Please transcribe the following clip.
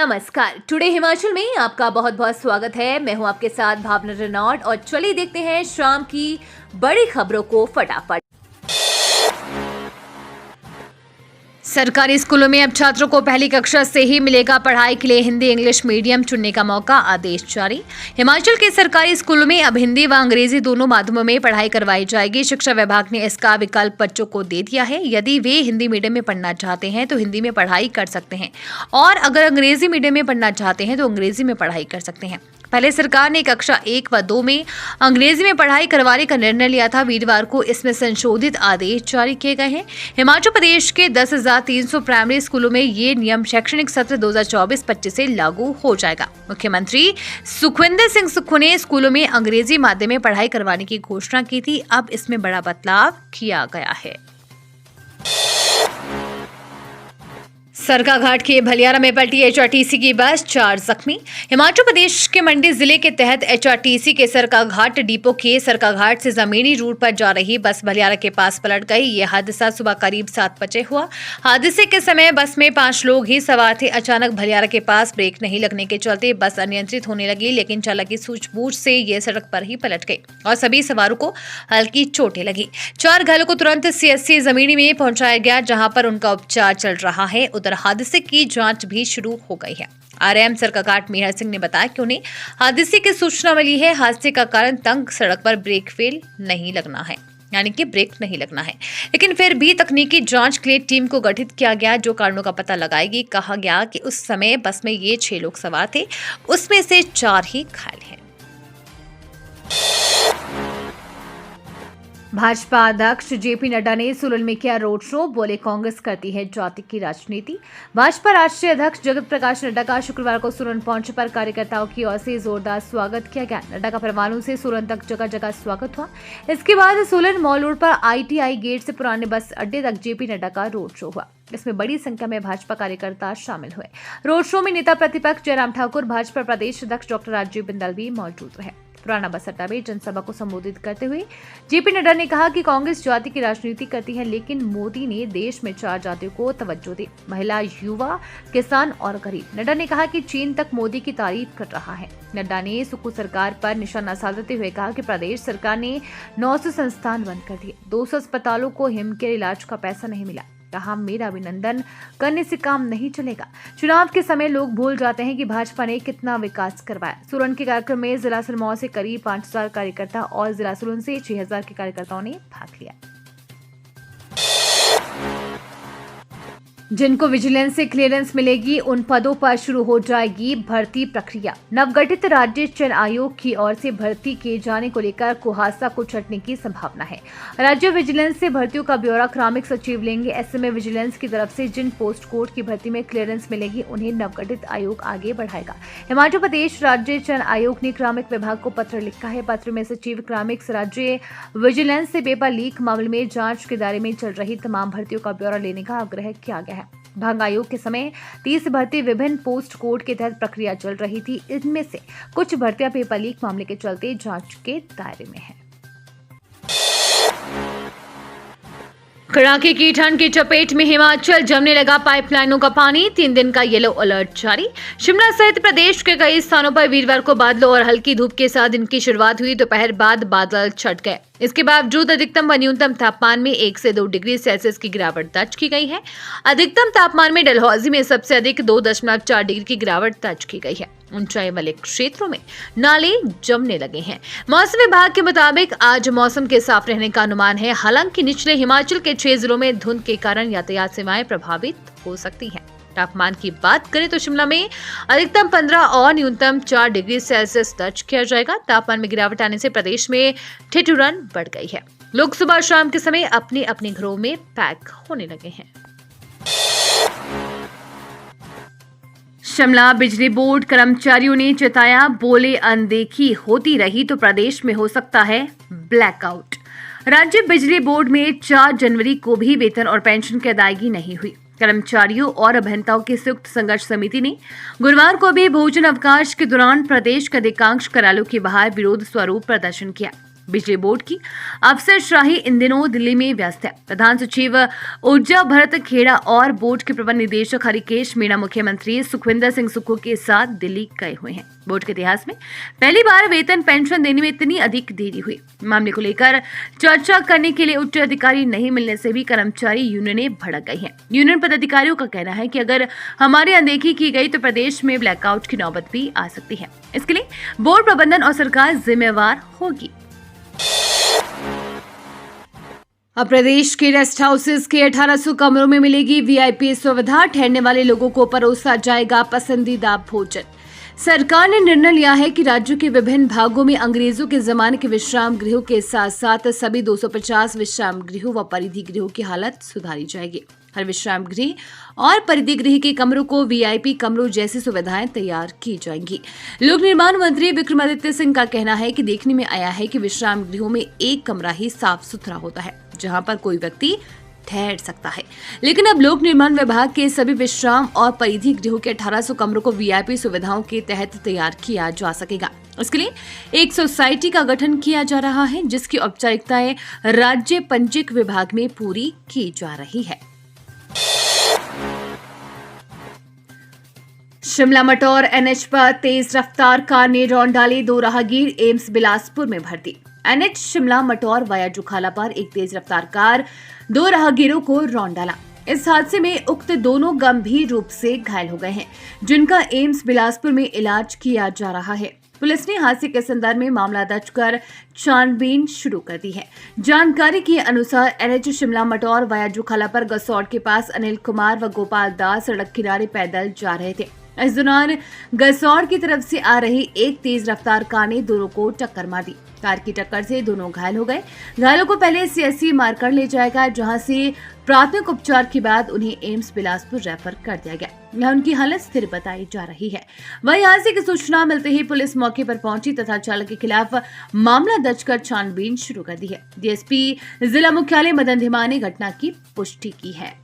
नमस्कार। टुडे हिमाचल में आपका बहुत बहुत स्वागत है। मैं हूं आपके साथ भावना रेनॉल्ड और चलिए देखते हैं शाम की बड़ी खबरों को फटाफट। सरकारी स्कूलों में अब छात्रों को पहली कक्षा से ही मिलेगा पढ़ाई के लिए हिंदी इंग्लिश मीडियम चुनने का मौका, आदेश जारी। हिमाचल के सरकारी स्कूलों में अब हिंदी व अंग्रेजी दोनों माध्यमों में पढ़ाई करवाई जाएगी। शिक्षा विभाग ने इसका विकल्प बच्चों को दे दिया है। यदि वे हिंदी मीडियम में पढ़ना चाहते हैं तो हिंदी में पढ़ाई कर सकते हैं और अगर अंग्रेजी मीडियम में पढ़ना चाहते हैं तो अंग्रेजी में पढ़ाई कर सकते हैं। पहले सरकार ने कक्षा 1 व 2 में अंग्रेजी में पढ़ाई करवाने का निर्णय लिया था। वीरवार को इसमें संशोधित आदेश जारी किए गए हैं। हिमाचल प्रदेश के 10,300 प्राइमरी स्कूलों में ये नियम शैक्षणिक सत्र 2024-25 से लागू हो जाएगा। मुख्यमंत्री सुखविंदर सिंह सुक्खू ने स्कूलों में अंग्रेजी माध्यम में पढ़ाई करवाने की घोषणा की थी। अब इसमें बड़ा बदलाव किया गया है। सरकाघाट के भलियारा में पलटी एचआरटीसी की बस, 4 जख्मी। हिमाचल प्रदेश के मंडी जिले के तहत एचआरटीसी के सरकाघाट डिपो के सरकाघाट से जमीनी रूट पर जा रही बस भलियारा के पास पलट गई। यह हादसा सुबह करीब 7 बजे हुआ। हादसे के समय बस में 5 लोग ही सवार थे। अचानक भलियारा के पास ब्रेक नहीं लगने के चलते बस अनियंत्रित होने लगी, लेकिन चालक की सूझबूझ से ये सड़क पर ही पलट गई और सभी सवारों को हल्की चोटें लगी। 4 घायलों को तुरंत सीएससी जमीनी में पहुंचाया गया, जहां पर उनका उपचार चल रहा है। उधर हादसे की जांच भी शुरू हो गई है। आरएम सरकाघाट मेहर सिंह ने बताया कि उन्हें हादसे की सूचना मिली है। हादसे का कारण तंग सड़क पर ब्रेक फेल नहीं लगना है, यानी कि ब्रेक नहीं लगना है, लेकिन फिर भी तकनीकी जांच के लिए टीम को गठित किया गया जो कारणों का पता लगाएगी। कहा गया कि उस समय बस में ये 6 लोग सवार थे, उसमें से 4 ही घायल हैं। भाजपा अध्यक्ष जेपी नड्डा ने सोलन में किया रोड शो, बोले कांग्रेस करती है जाति की राजनीति। भाजपा राष्ट्रीय अध्यक्ष जगत प्रकाश नड्डा का शुक्रवार को सोलन पहुंचने पर कार्यकर्ताओं की ओर से जोरदार स्वागत किया गया। नड्डा का परवाणु से सोलन तक जगह जगह स्वागत हुआ। इसके बाद सोलन मॉल रोड पर आईटीआई गेट से पुराने बस अड्डे तक जेपी नड्डा का रोड शो हुआ। इसमें बड़ी संख्या में भाजपा कार्यकर्ता शामिल हुए। रोड शो में नेता प्रतिपक्ष जयराम ठाकुर, भाजपा प्रदेश अध्यक्ष डॉक्टर राजीव बिंदल भी मौजूद रहे। पुराना बस अड्डा में जनसभा को संबोधित करते हुए जेपी नड्डा ने कहा कि कांग्रेस जाति की राजनीति करती है, लेकिन मोदी ने देश में 4 जातियों को तवज्जो दी, महिला, युवा, किसान और गरीब। नड्डा ने कहा कि चीन तक मोदी की तारीफ कर रहा है। नड्डा ने सुक्खू सरकार पर निशाना साधते हुए कहा कि प्रदेश सरकार ने 900 संस्थान बंद कर दिए, 200 अस्पतालों को हिमकेयर इलाज का पैसा नहीं मिला। कहा, मेरा अभिनंदन करने से काम नहीं चलेगा। चुनाव के समय लोग भूल जाते हैं कि भाजपा ने कितना विकास करवाया। सोलन के कार्यक्रम में जिला सिरमौर से करीब 5,000 कार्यकर्ता और जिला सोलन से 6,000 के कार्यकर्ताओं ने भाग लिया। जिनको विजिलेंस से क्लियरेंस मिलेगी उन पदों पर शुरू हो जाएगी भर्ती प्रक्रिया। नवगठित राज्य चयन आयोग की ओर से भर्ती किए जाने को लेकर कुहासा को छटने की संभावना है। राज्य विजिलेंस से भर्तियों का ब्यौरा क्रमिक सचिव लेंगे। ऐसे में विजिलेंस की तरफ से जिन पोस्ट कोड की भर्ती में क्लियरेंस मिलेगी उन्हें नवगठित आयोग आगे बढ़ाएगा। हिमाचल प्रदेश राज्य चयन आयोग ने क्रमिक विभाग को पत्र लिखा है। पत्र में सचिव क्रमिक राज्य विजिलेंस से पेपर लीक मामले में जांच के दायरे में चल रही तमाम भर्तियों का ब्यौरा लेने का आग्रह किया गया है। भंग आयोग के समय 30 भर्ती विभिन्न पोस्ट कोड के तहत प्रक्रिया चल रही थी। इनमें से कुछ भर्तियां पेपर लीक मामले के चलते जांच के दायरे में है। कड़ाके की ठंड की चपेट में हिमाचल, जमने लगा पाइपलाइनों का पानी, 3 दिन का येलो अलर्ट जारी। शिमला सहित प्रदेश के कई स्थानों पर वीरवार को बादलों और हल्की धूप के साथ दिन की शुरुआत हुई। दोपहर बाद बादल छट गए। इसके बावजूद अधिकतम व न्यूनतम तापमान में 1 से 2 डिग्री सेल्सियस की गिरावट दर्ज की गई है। अधिकतम तापमान में डलहौजी में सबसे अधिक 2.4 डिग्री की गिरावट दर्ज की गई है। ऊंचाई वाले क्षेत्रों में नाले जमने लगे हैं। मौसम विभाग के मुताबिक आज मौसम के साफ रहने का अनुमान है। हालांकि निचले हिमाचल के 6 जिलों में धुंध के कारण यातायात सेवाएं प्रभावित हो सकती हैं। तापमान की बात करें तो शिमला में अधिकतम 15 और न्यूनतम 4 डिग्री सेल्सियस दर्ज किया जाएगा। तापमान में गिरावट आने से प्रदेश में ठिठुरन बढ़ गई है। लोग सुबह शाम के समय अपने अपने घरों में पैक होने लगे हैं। शिमला बिजली बोर्ड कर्मचारियों ने चेताया, बोले अनदेखी होती रही तो प्रदेश में हो सकता है ब्लैकआउट। राज्य बिजली बोर्ड में 4 जनवरी को भी वेतन और पेंशन की अदायगी नहीं हुई। कर्मचारियों और अभियंताओं की संयुक्त संघर्ष समिति ने गुरुवार को भी भोजन अवकाश के दौरान प्रदेश के अधिकांश कार्यालयों के बाहर विरोध स्वरूप प्रदर्शन किया। बिजली बोर्ड की अफसरशाही इन दिनों दिल्ली में व्यस्त है। प्रधान सचिव ऊर्जा भरत खेड़ा और बोर्ड के प्रबंध निदेशक हरिकेश मीणा मुख्यमंत्री सुखविंदर सिंह सुक्खू के साथ दिल्ली गए हुए हैं। बोर्ड के इतिहास में पहली बार वेतन पेंशन देने में इतनी अधिक देरी हुई। मामले को लेकर चर्चा करने के लिए उच्च अधिकारी नहीं मिलने से भी कर्मचारी यूनियनें भड़क गई हैं। यूनियन पदाधिकारियों का कहना है कि अगर हमारी अनदेखी की गई तो प्रदेश में ब्लैकआउट की नौबत भी आ सकती है। इसके लिए बोर्ड प्रबंधन और सरकार जिम्मेवार होगी। अब प्रदेश के रेस्ट हाउसेस के 1800 कमरों में मिलेगी वीआईपी सुविधा। ठहरने वाले लोगों को परोसा जाएगा पसंदीदा भोजन। सरकार ने निर्णय लिया है कि राज्य के विभिन्न भागों में अंग्रेजों के जमाने के विश्राम गृहों के साथ साथ सभी 250 विश्राम गृहों व परिधि गृहों की हालत सुधारी जाएगी। हर विश्राम गृह और परिधि गृह के कमरों को वीआईपी कमरों जैसी सुविधाएं तैयार की जाएंगी। लोक निर्माण मंत्री विक्रमादित्य सिंह का कहना है कि देखने में आया है कि विश्राम गृहों में एक कमरा ही साफ सुथरा होता है जहां पर कोई व्यक्ति ठहर सकता है, लेकिन अब लोक निर्माण विभाग के सभी विश्राम और परिधि गृहों के 1800 कमरों को वीआईपी सुविधाओं के तहत तैयार किया जा सकेगा। इसके लिए एक सोसाइटी का गठन किया जा रहा है जिसकी औपचारिकताएं राज्य पंजीयक विभाग में पूरी की जा रही है। शिमला मटौर एनएच पर तेज रफ्तार कार ने रौंद डाली, 2 राहगीर एम्स बिलासपुर में भर्ती। एनएच शिमला मटौर वाया जुखाला पर एक तेज रफ्तार कार 2 राहगीरों को रौंद डाला। इस हादसे में उक्त दोनों गंभीर रूप से घायल हो गए हैं, जिनका एम्स बिलासपुर में इलाज किया जा रहा है। पुलिस ने हादसे के संदर्भ में मामला दर्ज कर छानबीन शुरू कर दी है। जानकारी के अनुसार एनएच शिमला मटौर वाया जुखाला पर गसौड़ के पास अनिल कुमार व गोपाल दास सड़क किनारे पैदल जा रहे थे। इस दौरान गसौड़ की तरफ से आ रही एक तेज रफ्तार कार ने दोनों को टक्कर मार दी। कार की टक्कर से दोनों घायल हो गए। घायलों को पहले सीएससी मारकर ले जाया गया, जहां से प्राथमिक उपचार के बाद उन्हें एम्स बिलासपुर रेफर कर दिया गया। यहां उनकी हालत स्थिर बताई जा रही है। वहीं हादसे की सूचना मिलते ही पुलिस मौके पर पहुंची तथा चालक के खिलाफ मामला दर्ज कर छानबीन शुरू कर दी है। डीएसपी जिला मुख्यालय मदन धीमान ने घटना की पुष्टि की है।